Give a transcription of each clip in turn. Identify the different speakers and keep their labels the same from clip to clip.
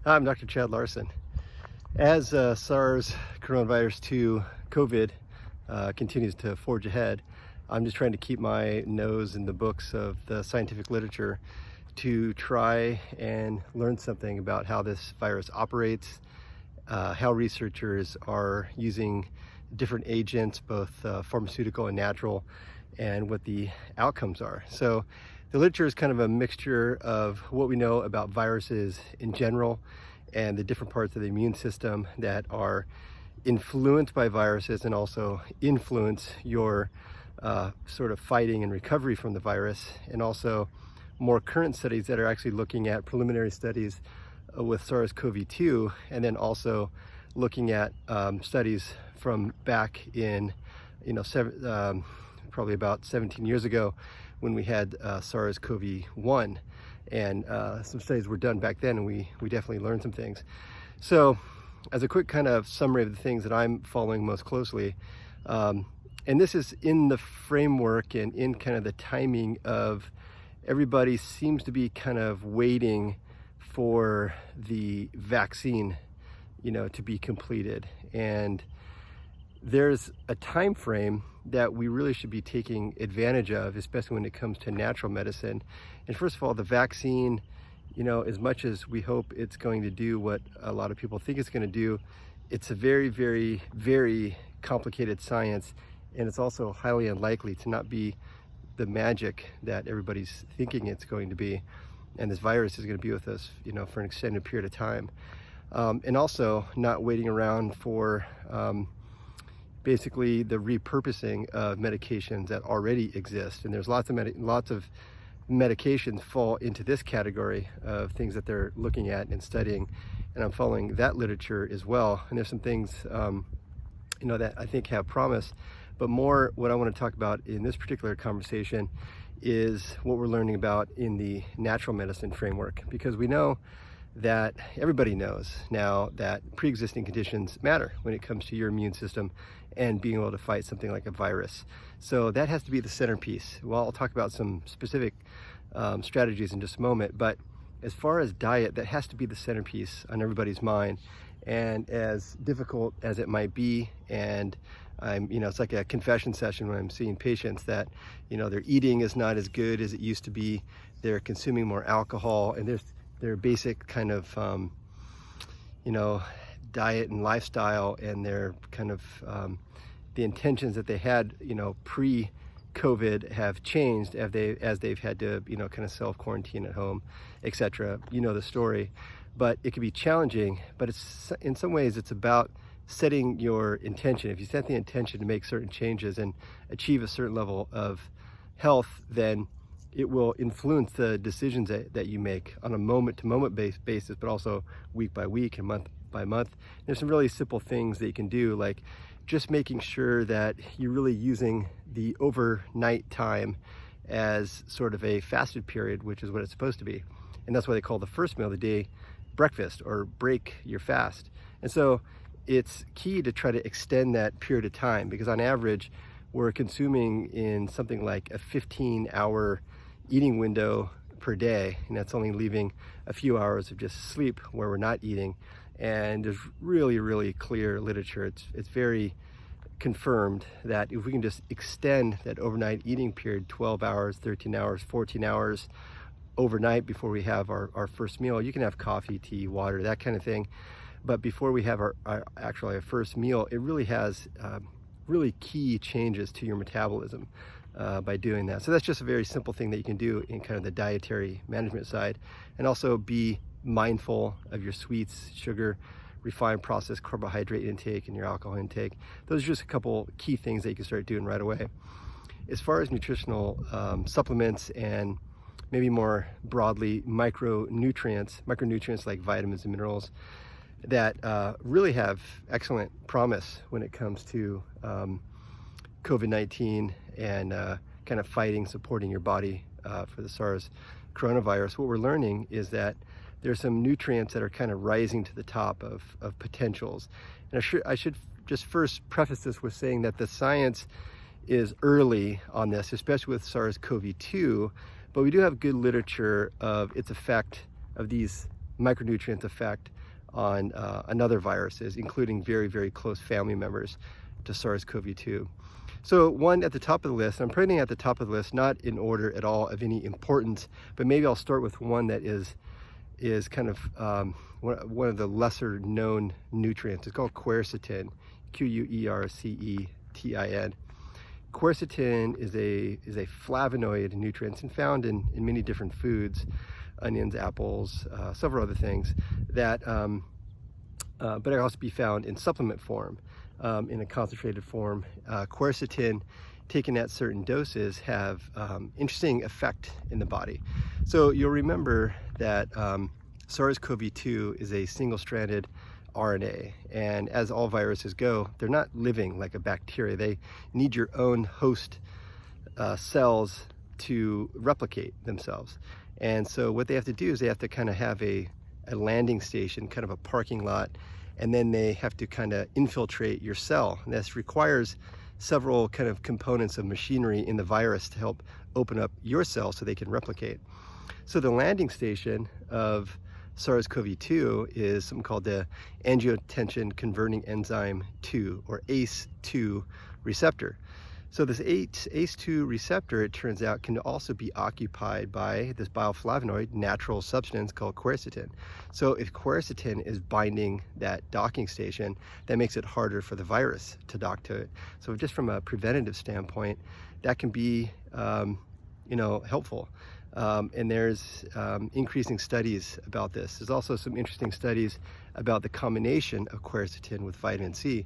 Speaker 1: I'm Dr. Chad Larson. As SARS Coronavirus-2 COVID continues to forge ahead, I'm just trying to keep my nose in the books of the scientific literature to try and learn something about how this virus operates, how researchers are using different agents, both pharmaceutical and natural, and what the outcomes are. So the literature is kind of a mixture of what we know about viruses in general and the different parts of the immune system that are influenced by viruses and also influence your sort of fighting and recovery from the virus, and also more current studies that are actually looking at preliminary studies with SARS-CoV-2, and then also looking at studies from back in, probably about 17 years ago when we had SARS-CoV-1, and some studies were done back then, and we definitely learned some things. So as a quick kind of summary of the things that I'm following most closely, and this is in the framework and in kind of the timing of everybody seems to be kind of waiting for the vaccine, to be completed. And there's a time frame that we really should be taking advantage of, especially when it comes to natural medicine. And first of all, the vaccine, as much as we hope it's going to do what a lot of people think it's going to do, it's a very, very, very complicated science, and it's also highly unlikely to not be the magic that everybody's thinking it's going to be. And this virus is going to be with us, for an extended period of time. And also not waiting around for basically the repurposing of medications that already exist. And there's lots of medications fall into this category of things that they're looking at and studying, and I'm following that literature as well. And there's some things that I think have promise, but more what I want to talk about in this particular conversation is what we're learning about in the natural medicine framework, because we know that everybody knows now that pre-existing conditions matter when it comes to your immune system and being able to fight something like a virus. So that has to be the centerpiece. Well, I'll talk about some specific strategies in just a moment, but as far as diet, that has to be the centerpiece on everybody's mind. And as difficult as it might be, and it's like a confession session when I'm seeing patients that, their eating is not as good as it used to be. They're consuming more alcohol, and their basic kind of, diet and lifestyle, and their kind of the intentions that they had, pre-COVID have changed as they've had to, kind of self-quarantine at home, etc. The story. But it can be challenging, but it's in some ways it's about setting your intention. If you set the intention to make certain changes and achieve a certain level of health, then it will influence the decisions that you make on a moment-to-moment basis, but also week by week and month by month. There's some really simple things that you can do, like just making sure that you're really using the overnight time as sort of a fasted period, which is what it's supposed to be. And that's why they call the first meal of the day breakfast, or break your fast. And so it's key to try to extend that period of time, because on average we're consuming in something like a 15-hour eating window per day, and that's only leaving a few hours of just sleep where we're not eating. And there's really, really clear literature. It's very confirmed that if we can just extend that overnight eating period, 12 hours, 13 hours, 14 hours overnight before we have our first meal. You can have coffee, tea, water, that kind of thing, but before we have our first meal, it really has really key changes to your metabolism by doing that. So that's just a very simple thing that you can do in kind of the dietary management side. And also be mindful of your sweets, sugar, refined processed carbohydrate intake, and your alcohol intake. Those are just a couple key things that you can start doing right away. As far as nutritional supplements, and maybe more broadly micronutrients like vitamins and minerals, that really have excellent promise when it comes to COVID-19 and kind of supporting your body for the SARS coronavirus. What we're learning is that there's some nutrients that are kind of rising to the top of potentials. And I should just first preface this with saying that the science is early on this, especially with SARS-CoV-2, but we do have good literature of its effect, of these micronutrient effect on another viruses, including very, very close family members to SARS-CoV-2. So one at the top of the list, I'm putting at the top of the list, not in order at all of any importance, but maybe I'll start with one that is kind of one of the lesser known nutrients. It's called quercetin, Quercetin. Quercetin is a flavonoid nutrient and found in many different foods, onions, apples, several other things, that but it also be found in supplement form, in a concentrated form. Quercetin taken at certain doses have interesting effect in the body. So you'll remember that SARS-CoV-2 is a single-stranded RNA, and as all viruses go, they're not living like a bacteria. They need your own host cells to replicate themselves. And so what they have to do is they have to kind of have a landing station, kind of a parking lot, and then they have to kind of infiltrate your cell. And this requires several kind of components of machinery in the virus to help open up your cell so they can replicate. So the landing station of SARS-CoV-2 is something called the angiotensin converting enzyme 2, or ACE2 receptor. So this ACE2 receptor, it turns out, can also be occupied by this bioflavonoid natural substance called quercetin. So if quercetin is binding that docking station, that makes it harder for the virus to dock to it. So just from a preventative standpoint, that can be helpful. And there's increasing studies about this. There's also some interesting studies about the combination of quercetin with vitamin C.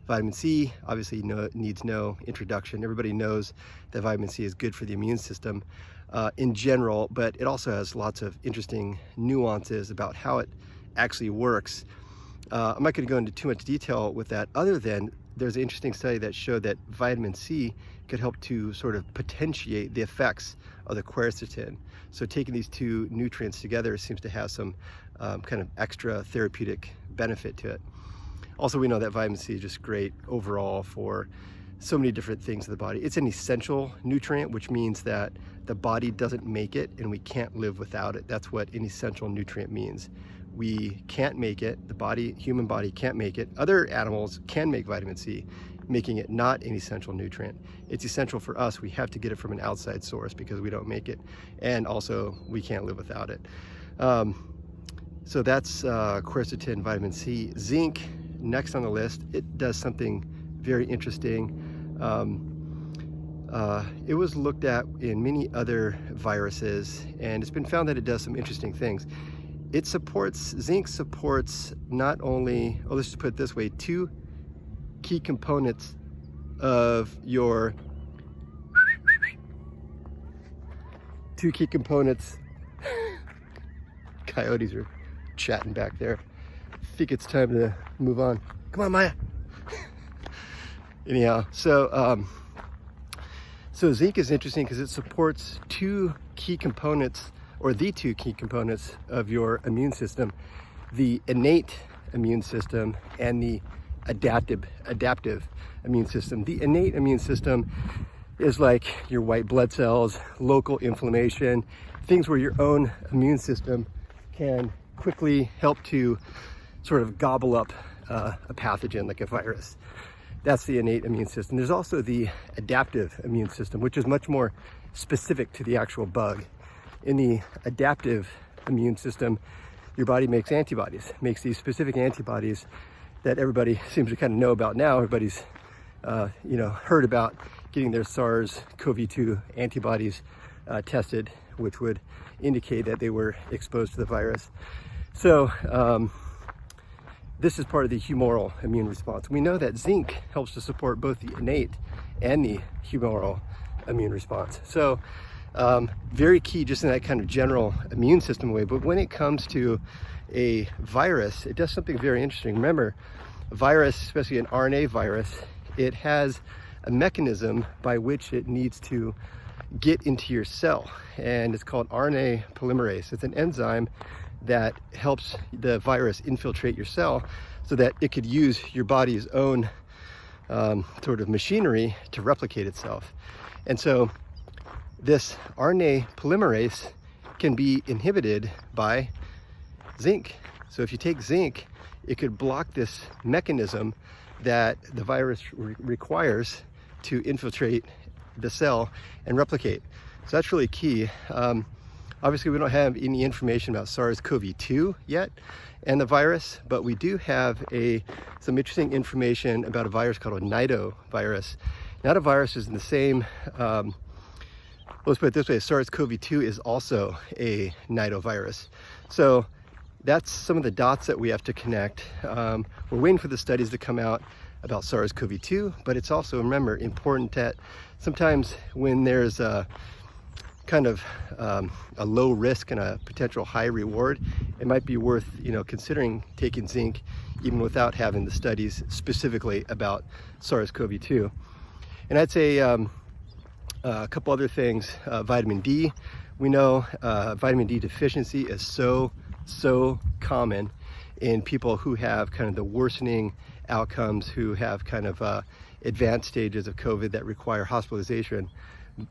Speaker 1: Vitamin C obviously needs no introduction. Everybody knows that vitamin C is good for the immune system in general, but it also has lots of interesting nuances about how it actually works. I'm not going to go into too much detail with that, other than there's an interesting study that showed that vitamin C could help to sort of potentiate the effects of the quercetin. So taking these two nutrients together seems to have some kind of extra therapeutic benefit to it. Also, we know that vitamin C is just great overall for so many different things in the body. It's an essential nutrient, which means that the body doesn't make it and we can't live without it. That's what an essential nutrient means. We can't make it, human body can't make it. Other animals can make vitamin C, making it not an essential nutrient. It's essential for us. We have to get it from an outside source because we don't make it. And also, we can't live without it. So that's quercetin, vitamin C. Zinc, next on the list, it does something very interesting. It was looked at in many other viruses, and it's been found that it does some interesting things. Zinc supports not only, let's just put it this way, two key components of your, coyotes are chatting back there. I think it's time to move on. Come on, Maya. Anyhow, so zinc is interesting because it supports two key components, or the two key components of your immune system: the innate immune system and the adaptive immune system. The innate immune system is like your white blood cells, local inflammation, things where your own immune system can quickly help to sort of gobble up a pathogen like a virus. That's the innate immune system. There's also the adaptive immune system, which is much more specific to the actual bug. In the adaptive immune system, your body makes antibodies, makes these specific antibodies that everybody seems to kind of know about now. Everybody's heard about getting their SARS-CoV-2 antibodies tested, which would indicate that they were exposed to the virus. So this is part of the humoral immune response. We know that zinc helps to support both the innate and the humoral immune response. So very key just in that kind of general immune system way. But when it comes to a virus, it does something very interesting. Remember, a virus, especially an RNA virus, it has a mechanism by which it needs to get into your cell, and it's called RNA polymerase. It's an enzyme that helps the virus infiltrate your cell so that it could use your body's own sort of machinery to replicate itself. And so this RNA polymerase can be inhibited by zinc. So if you take zinc, it could block this mechanism that the virus requires to infiltrate the cell and replicate. So that's really key. Obviously, we don't have any information about SARS-CoV-2 yet and the virus, but we do have some interesting information about a virus called a nidovirus. Nidovirus is in the same, let's put it this way, SARS-CoV-2 is also a nidovirus. So that's some of the dots that we have to connect. We're waiting for the studies to come out about SARS-CoV-2, but it's also, remember, important that sometimes when there's a kind of a low risk and a potential high reward, it might be worth, considering taking zinc even without having the studies specifically about SARS-CoV-2. And I'd say a couple other things. Vitamin D. We know vitamin D deficiency is so common in people who have kind of the worsening outcomes, who have kind of advanced stages of COVID that require hospitalization.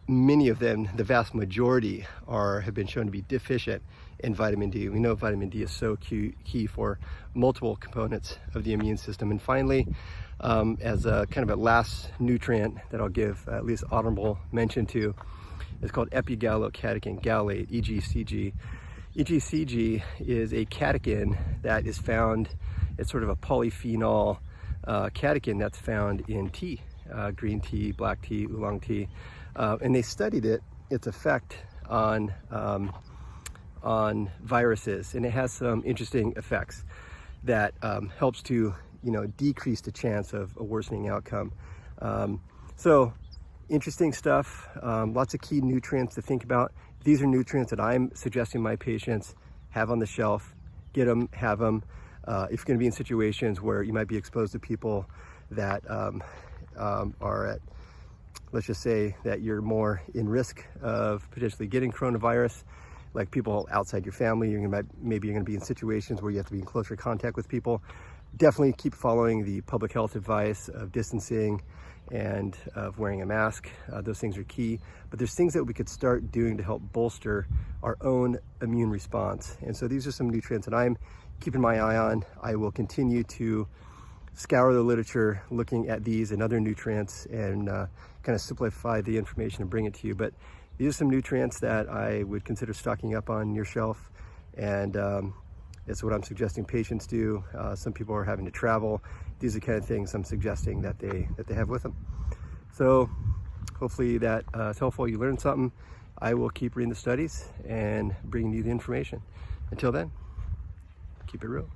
Speaker 1: Many of them, the vast majority, have been shown to be deficient in vitamin D. We know vitamin D is so key for multiple components of the immune system. And finally, as a kind of a last nutrient that I'll give at least honorable mention to, is called epigallocatechin gallate, EGCG. EGCG is a catechin that is found, it's sort of a polyphenol catechin that's found in tea, green tea, black tea, oolong tea. And they studied its effect on viruses, and it has some interesting effects that helps to decrease the chance of a worsening outcome. So interesting stuff, lots of key nutrients to think about. These are nutrients that I'm suggesting my patients have on the shelf. Get them, have them. If you're going to be in situations where you might be exposed to people that are at, let's just say that you're more in risk of potentially getting coronavirus, like people outside your family, maybe you're going to be in situations where you have to be in closer contact with people. Definitely keep following the public health advice of distancing and of wearing a mask. Those things are key, but there's things that we could start doing to help bolster our own immune response. And so these are some nutrients that I'm keeping my eye on. I will continue to scour the literature looking at these and other nutrients and kind of simplify the information and bring it to you. But these are some nutrients that I would consider stocking up on your shelf, and it's what I'm suggesting patients do. Some people are having to travel. These are the kind of things I'm suggesting that they have with them. So hopefully that is helpful. You learned something. I will keep reading the studies and bringing you the information. Until then, keep it real.